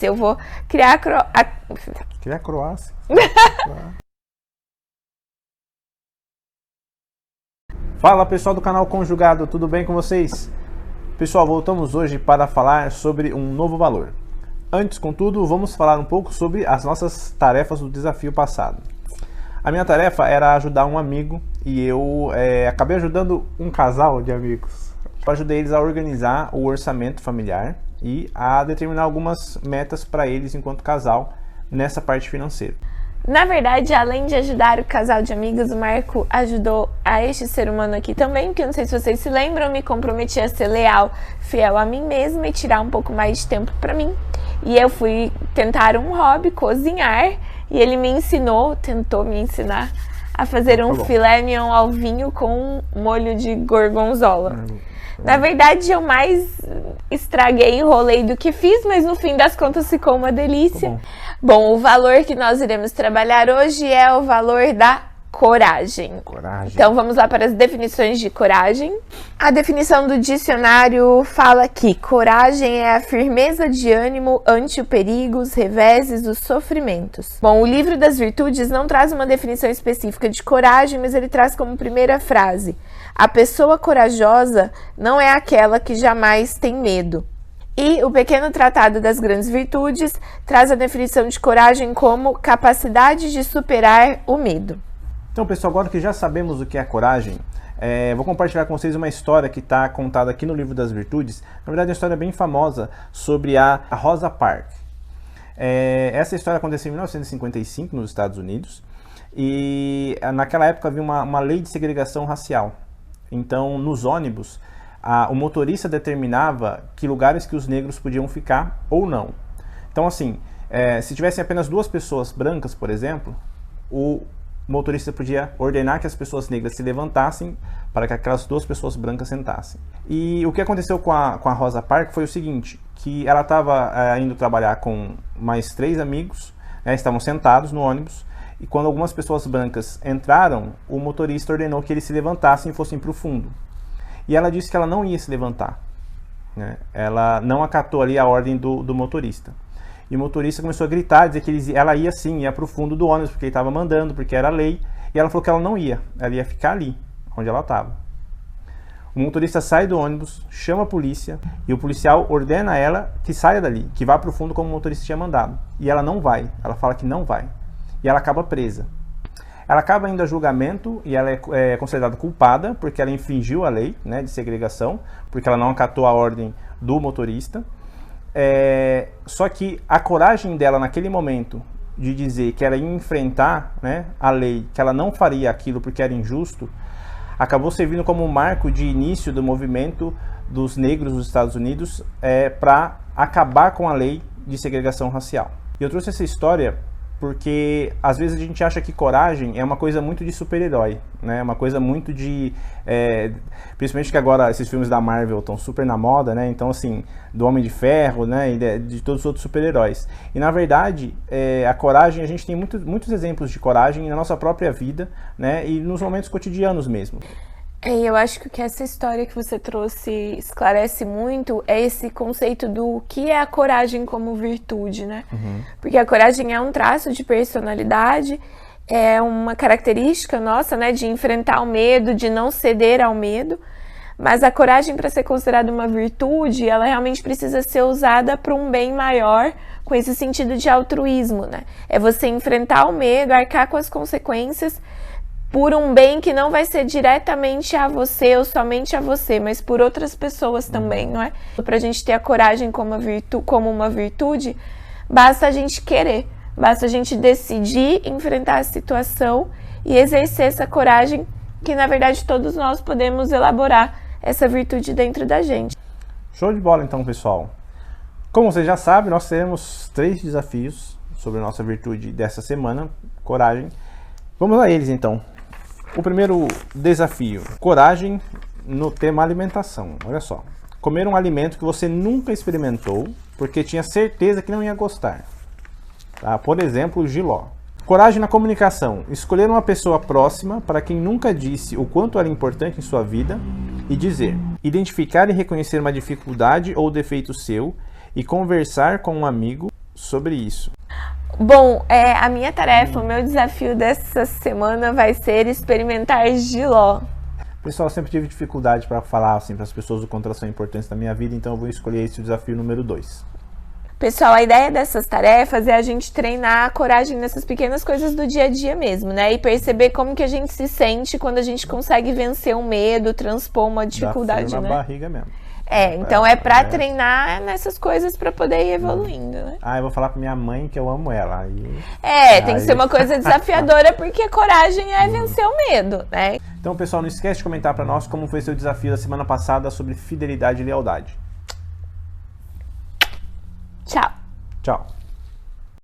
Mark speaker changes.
Speaker 1: Eu vou criar
Speaker 2: Criar Croácia. Fala pessoal do canal Conjugado, tudo bem com vocês? Pessoal, voltamos hoje para falar sobre um novo valor. Antes, contudo, vamos falar um pouco sobre as nossas tarefas do desafio passado. A minha tarefa era ajudar um amigo e eu acabei ajudando um casal de amigos. Eu ajudei eles a organizar o orçamento familiar e a determinar algumas metas para eles enquanto casal nessa parte financeira.
Speaker 1: Na verdade, além de ajudar o casal de amigos, o Marco ajudou a este ser humano aqui também, porque eu não sei se vocês se lembram, eu me comprometi a ser leal, fiel a mim mesma e tirar um pouco mais de tempo para mim. E eu fui tentar um hobby, cozinhar, e ele tentou me ensinar a fazer um filé mignon ao vinho com molho de gorgonzola. Na verdade, eu mais estraguei, enrolei do que fiz, mas no fim das contas ficou uma delícia. Bom, o valor que nós iremos trabalhar hoje é o valor da coragem. Então vamos lá para as definições de coragem. A definição do dicionário fala que coragem é a firmeza de ânimo ante o perigo, os reveses, os sofrimentos. Bom, o livro das virtudes não traz uma definição específica de coragem, mas ele traz como primeira frase: a pessoa corajosa não é aquela que jamais tem medo. E o pequeno tratado das grandes virtudes traz a definição de coragem como capacidade de superar o medo.
Speaker 2: Então, pessoal, agora que já sabemos o que é coragem, vou compartilhar com vocês uma história que está contada aqui no livro das virtudes. Na verdade, é uma história bem famosa sobre a Rosa Parks. Essa história aconteceu em 1955 nos Estados Unidos e naquela época havia uma lei de segregação racial. Então, nos ônibus, o motorista determinava que lugares que os negros podiam ficar ou não. Então, assim, se tivessem apenas duas pessoas brancas, por exemplo, o motorista podia ordenar que as pessoas negras se levantassem para que aquelas duas pessoas brancas sentassem. E o que aconteceu com a Rosa Parks foi o seguinte, que ela estava indo trabalhar com mais 3 amigos, estavam sentados no ônibus, e quando algumas pessoas brancas entraram, o motorista ordenou que eles se levantassem e fossem para o fundo. E ela disse que ela não ia se levantar, né? Ela não acatou ali a ordem do motorista. E o motorista começou a gritar, dizer que ela ia sim, ia para o fundo do ônibus, porque ele estava mandando, porque era lei. E ela falou que ela não ia, ela ia ficar ali, onde ela estava. O motorista sai do ônibus, chama a polícia, e o policial ordena a ela que saia dali, que vá para o fundo como o motorista tinha mandado. E ela não vai, ela fala que não vai. E ela acaba presa. Ela acaba indo a julgamento e ela é considerada culpada, porque ela infringiu a lei, né, de segregação, porque ela não acatou a ordem do motorista. Só que a coragem dela naquele momento de dizer que ela ia enfrentar, né, a lei, que ela não faria aquilo porque era injusto, acabou servindo como um marco de início do movimento dos negros dos Estados Unidos para acabar com a lei de segregação racial. E eu trouxe essa história porque às vezes a gente acha que coragem é uma coisa muito de super-herói, né? Uma coisa muito de... principalmente que agora esses filmes da Marvel estão super na moda, né? Então, assim, do Homem de Ferro, né? E de todos os outros super-heróis. E, na verdade, a coragem, a gente tem muitos exemplos de coragem na nossa própria vida, né? E nos momentos cotidianos mesmo.
Speaker 1: Eu acho que o que essa história que você trouxe esclarece muito é esse conceito do que é a coragem como virtude, né? Porque a coragem é um traço de personalidade, é uma característica nossa, né? De enfrentar o medo, de não ceder ao medo. Mas a coragem, para ser considerada uma virtude, ela realmente precisa ser usada para um bem maior, com esse sentido de altruísmo, né? É você enfrentar o medo, arcar com as consequências, por um bem que não vai ser diretamente a você ou somente a você, mas por outras pessoas também, não é? Para a gente ter a coragem como uma virtude, basta a gente querer, basta a gente decidir enfrentar a situação e exercer essa coragem, que na verdade todos nós podemos elaborar essa virtude dentro da gente.
Speaker 2: Show de bola então, pessoal. Como você já sabe, nós teremos 3 desafios sobre a nossa virtude dessa semana, coragem. Vamos a eles então. O primeiro desafio, coragem no tema alimentação. Olha só, comer um alimento que você nunca experimentou porque tinha certeza que não ia gostar. Tá? Por exemplo, jiló. Coragem na comunicação, escolher uma pessoa próxima para quem nunca disse o quanto era importante em sua vida e dizer. Identificar e reconhecer uma dificuldade ou defeito seu e conversar com um amigo sobre isso.
Speaker 1: Bom, a minha tarefa, o meu desafio dessa semana vai ser experimentar jiló.
Speaker 2: Pessoal, eu sempre tive dificuldade para falar assim para as pessoas o quanto elas são importantes na minha vida, então eu vou escolher esse desafio número 2.
Speaker 1: Pessoal, a ideia dessas tarefas é a gente treinar a coragem nessas pequenas coisas do dia a dia mesmo, né? E perceber como que a gente se sente quando a gente consegue vencer um medo, transpor uma dificuldade,
Speaker 2: Dá frio na
Speaker 1: né?
Speaker 2: barriga mesmo.
Speaker 1: Então é pra treinar nessas coisas pra poder ir evoluindo, né?
Speaker 2: Eu vou falar pra minha mãe que eu amo ela.
Speaker 1: Tem que ser uma coisa desafiadora, porque coragem é vencer o medo, né?
Speaker 2: Então, pessoal, não esquece de comentar pra nós como foi seu desafio da semana passada sobre fidelidade e lealdade.
Speaker 1: Tchau!
Speaker 2: Tchau!